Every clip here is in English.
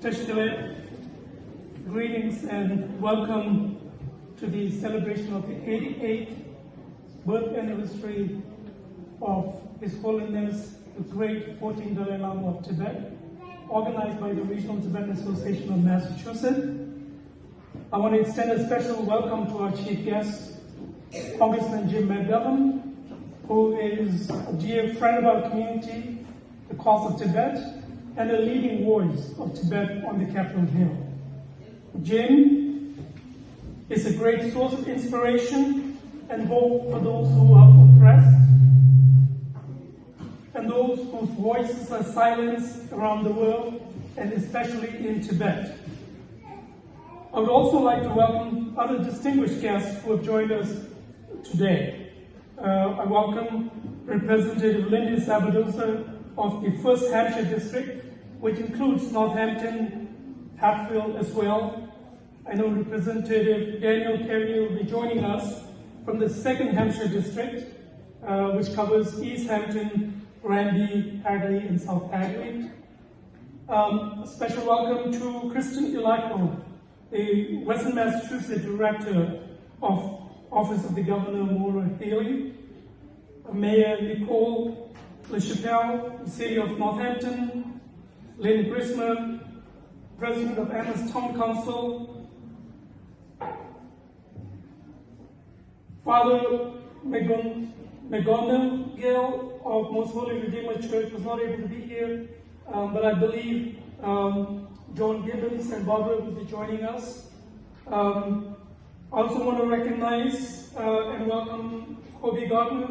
Teshkele, greetings and welcome to the celebration of the 88th birth anniversary of His Holiness the Great 14th Dalai Lama of Tibet, organized by the Regional Tibetan Association of Massachusetts. I want to extend a special welcome to our chief guest, Congressman Jim McGovern, who is a dear friend of our community, the cause of Tibet, and a leading voice of Tibet on the Capitol Hill. Jim is a great source of inspiration and hope for those who are oppressed and those whose voices are silenced around the world, and especially in Tibet. I would also like to welcome other distinguished guests who have joined us today. I welcome Representative Lindy Sabadosa of the 1st Hampshire District, which includes Northampton, Hatfield as well. I know Representative Daniel Carey will be joining us from the 2nd Hampshire District, which covers East Hampton, Granby, Hadley, and South Hadley. A special welcome to Kristen Ilaiko, the Western Massachusetts Director of Office of the Governor, Maura Haley, Mayor Nicole LaChapelle, the City of Northampton, Lynn Grismer, President of Amherst Town Council, Father McGonigal of Most Holy Redeemer Church was not able to be here, but I believe John Gibbons and Barbara will be joining us. I also want to recognize and welcome Kobe Gardner,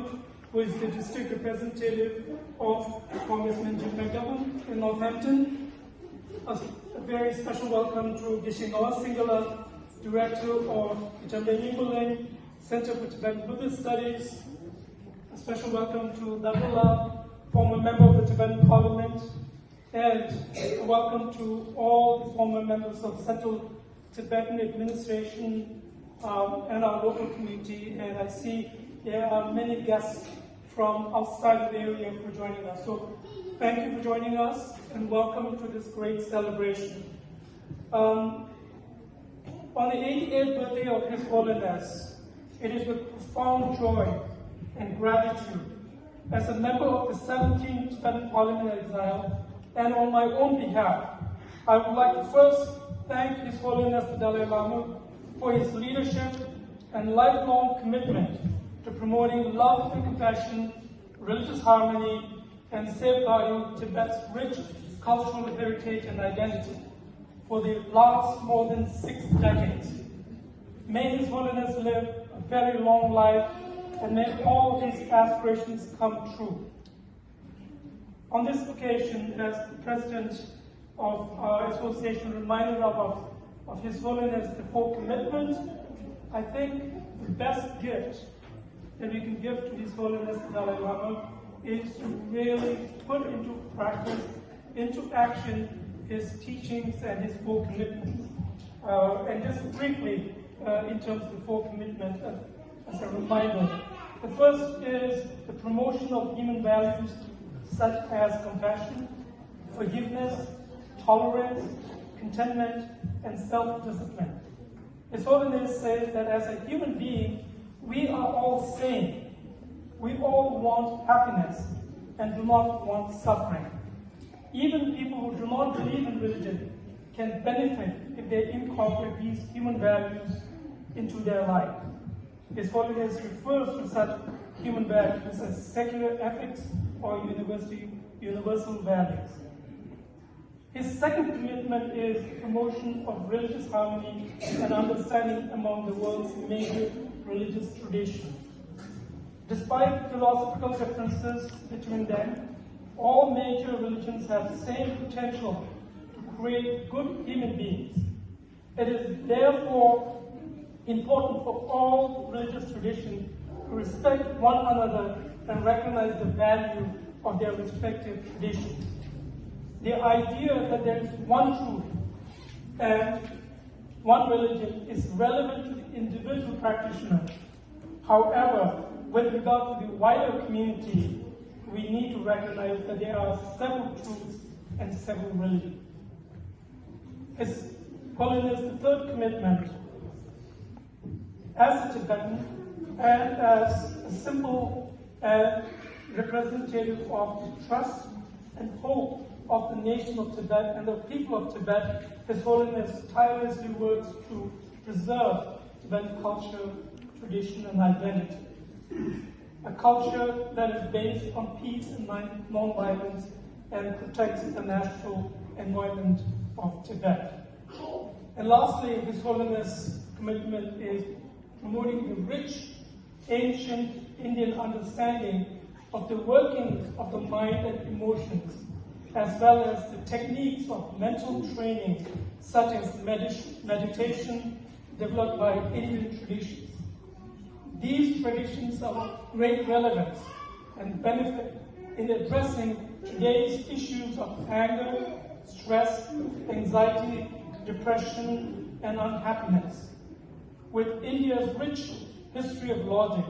who is the district representative of Congressman Jim McGovern in Northampton. A very special welcome to Gishingawa Singala, Director of the Jambe Center for Tibetan Buddhist Studies. A special welcome to Dabula, former member of the Tibetan Parliament, and a welcome to all the former members of Central Tibetan Administration and our local community. And I see there are many guests from outside the area for joining us. So thank you for joining us and welcome to this great celebration. On the 88th birthday of His Holiness, it is with profound joy and gratitude as a member of the 17th Tibetan Parliament Exile, and on my own behalf, I would like to first thank His Holiness the Dalai Lama for his leadership and lifelong commitment to promoting love and compassion, religious harmony, and safeguarding Tibet's rich cultural heritage and identity for the last more than 6 decades. May His Holiness live a very long life, and may all his aspirations come true. On this occasion, as the President of our association reminded of His Holiness the full commitment, I think the best gift that we can give to His Holiness the Dalai Lama is to really put into practice, into action, his teachings and his full commitment. And just briefly, in terms of the full commitment, as a reminder, the first is the promotion of human values such as compassion, forgiveness, tolerance, contentment, and self-discipline. His Holiness says that as a human being, we are all sane. We all want happiness and do not want suffering. Even people who do not believe in religion can benefit if they incorporate these human values into their life. His Holiness refers to such human values as secular ethics or universal values. His second commitment is the promotion of religious harmony and understanding among the world's major religious traditions. Despite philosophical differences between them, all major religions have the same potential to create good human beings. It is therefore important for all religious traditions to respect one another and recognize the value of their respective traditions. The idea that there is one truth and one religion is relevant to the individual practitioner. However, with regard to the wider community, we need to recognize that there are several truths and several religions. His Holiness the third commitment as a Tibetan and as a simple representative of the trust and hope of the nation of Tibet and the people of Tibet, His Holiness tirelessly works to preserve Tibetan culture, tradition, and identity. A culture that is based on peace and non-violence and protects the natural environment of Tibet. And lastly, His Holiness' commitment is promoting the rich, ancient Indian understanding of the workings of the mind and emotions, as well as the techniques of mental training, such as meditation developed by Indian traditions. These traditions are of great relevance and benefit in addressing today's issues of anger, stress, anxiety, depression, and unhappiness. With India's rich history of logic,